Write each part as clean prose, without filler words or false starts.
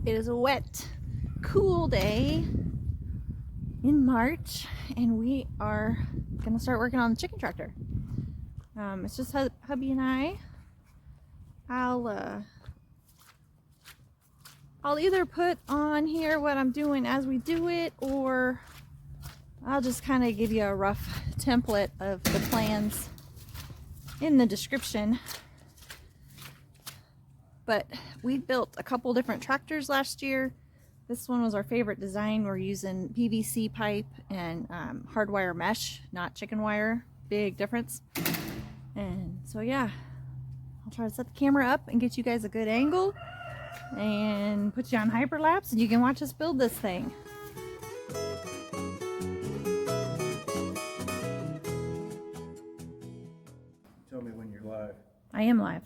It is a wet, cool day in March, and we are gonna start working on the chicken tractor. It's just hubby and I. I'll either put on here what I'm doing as we do it, or I'll just kind of give you a rough template of the plans in the description. But we built a couple different tractors last year. This one was our favorite design. We're using PVC pipe and hardwire mesh, not chicken wire. Big difference. And so yeah, I'll try to set the camera up and get you guys a good angle and put you on hyperlapse, and you can watch us build this thing. Tell me when you're live. I am live.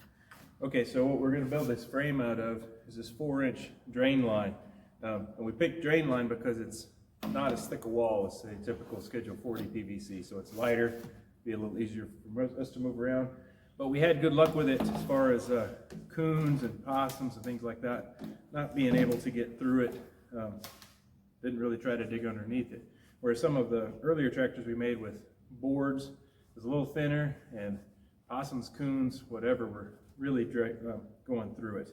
Okay, so what we're going to build this frame out of is this 4-inch drain line. And we picked drain line because it's not as thick a wall as a typical Schedule 40 PVC, so it's lighter, be a little easier for us to move around. But we had good luck with it as far as coons and possums and things like that, not being able to get through it. Didn't really try to dig underneath it. Whereas some of the earlier tractors we made with boards was a little thinner, and possums, coons, whatever, were really going through it.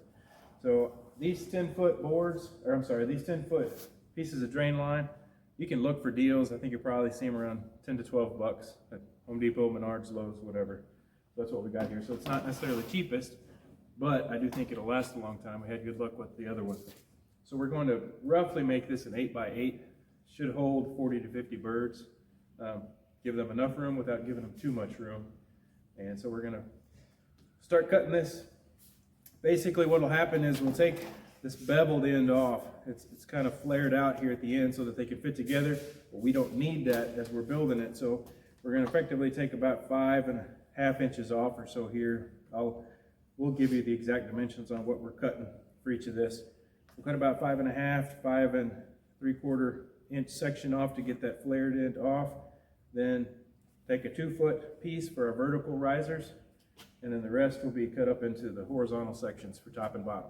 So these 10-foot boards, or I'm sorry, these 10-foot pieces of drain line, you can look for deals. I think you'll probably see them around 10 to 12 bucks at Home Depot, Menards, Lowe's, whatever. So that's what we got here. So it's not necessarily the cheapest, but I do think it'll last a long time. We had good luck with the other one. So we're going to roughly make this an 8x8. Should hold 40 to 50 birds. Give them enough room without giving them too much room. And so we're going to start cutting this. Basically what will happen is we'll take this beveled end off. It's kind of flared out here at the end so that they can fit together, but we don't need that as we're building it. So we're going to effectively take about 5.5 inches off or so here. We'll give you the exact dimensions on what we're cutting for each of this. We'll cut about 5.5 to 5 3/4 inch section off to get that flared end off. Then take a 2-foot piece for our vertical risers, and then the rest will be cut up into the horizontal sections for top and bottom.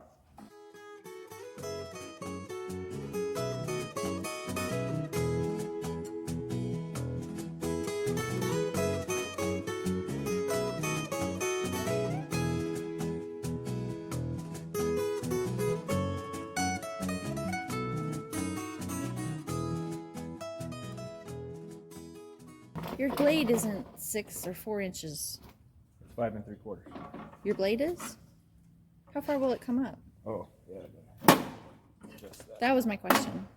Your blade isn't 6 or 4 inches. It's 5 3/4. Your blade is? How far will it come up? Oh, yeah. Just that. That was my question.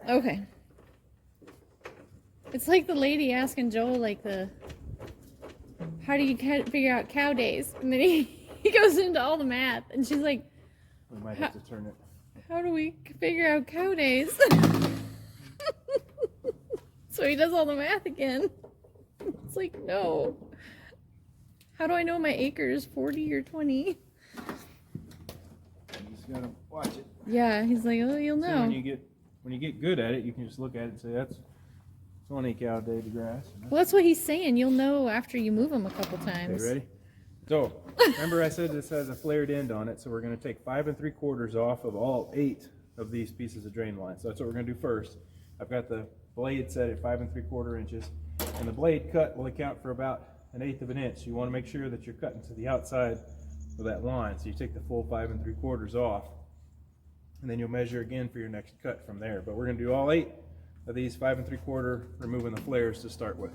Okay. It's like the lady asking Joel, like, how do you figure out cow days? And then he goes into all the math, and she's like, We might have to turn it. how do we figure out cow days? So he does all the math again. It's like, no. How do I know my acre is 40 or 20? You just gotta watch it. Yeah, he's like, oh, you'll know. So when you get good at it, you can just look at it and say that's 20 cow day to grass. Well, that's what he's saying. You'll know after you move them a couple times. Okay, ready? So remember I said this has a flared end on it, so we're going to take 5 3/4 off of all 8 of these pieces of drain line. So that's what we're going to do first. I've got the blade set at 5 3/4 inches, and the blade cut will account for about 1/8 of an inch. You want to make sure that you're cutting to the outside of that line, so you take the full 5 3/4 off, and then you'll measure again for your next cut from there. But we're going to do all 8 of these 5 3/4, removing the flares to start with.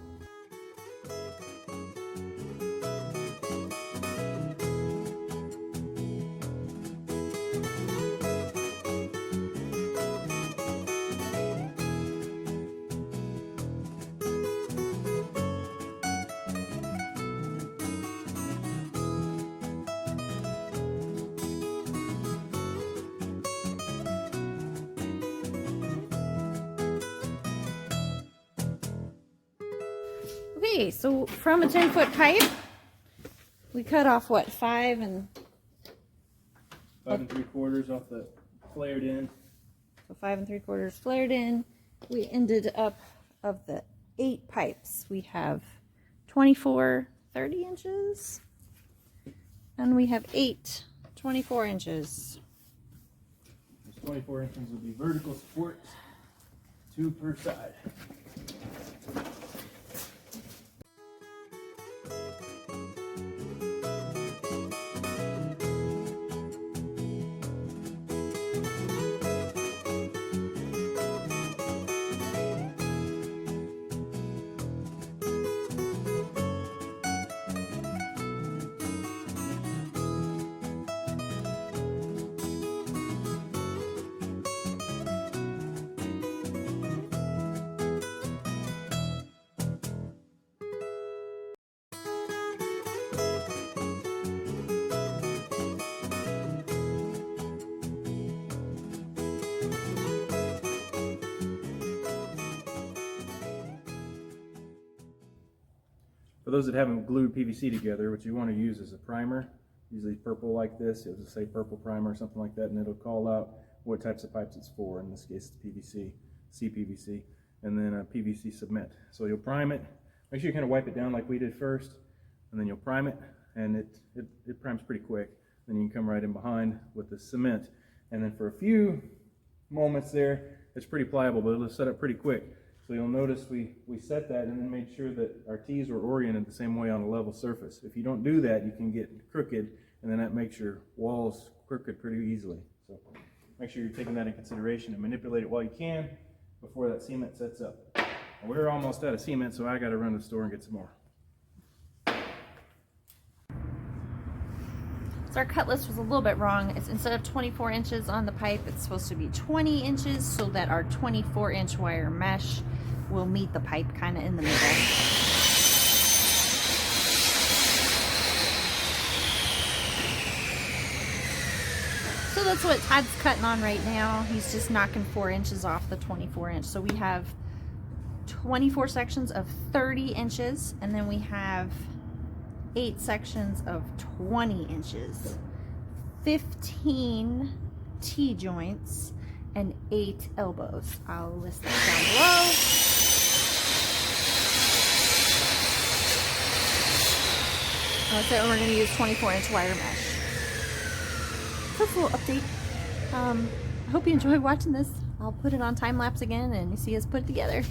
Okay, so from a 10-foot pipe, we cut off what, 5 3/4 off the flared end. So 5 3/4 flared in. We ended up, of the 8 pipes, we have 24 30 inches, and we have 8 24 inches. 24 inches will be vertical supports, 2 per side. For those that haven't glued PVC together, what you want to use is a primer, usually purple like this. It'll just say purple primer or something like that, and it'll call out what types of pipes it's for. In this case, it's PVC, CPVC, and then PVC cement. So you'll prime it. Make sure you kind of wipe it down like we did first, and then you'll prime it, and it primes pretty quick. Then you can come right in behind with the cement, and then for a few moments there, it's pretty pliable, but it'll set up pretty quick. So you'll notice we set that and then made sure that our T's were oriented the same way on a level surface. If you don't do that, you can get crooked, and then that makes your walls crooked pretty easily. So make sure you're taking that in consideration and manipulate it while you can before that cement sets up. And we're almost out of cement, so I got to run to the store and get some more. So our cut list was a little bit wrong. It's instead of 24 inches on the pipe, it's supposed to be 20 inches so that our 24-inch wire mesh will meet the pipe kind of in the middle. So that's what Todd's cutting on right now. He's just knocking 4 inches off the 24-inch. So we have 24 sections of 30 inches, and then we have 8 sections of 20 inches, 15 T-joints, and 8 elbows. I'll list those down below. So we're going to use 24-inch wire mesh. That's a little update. I hope you enjoy watching this. I'll put it on time lapse again and you see us put it together.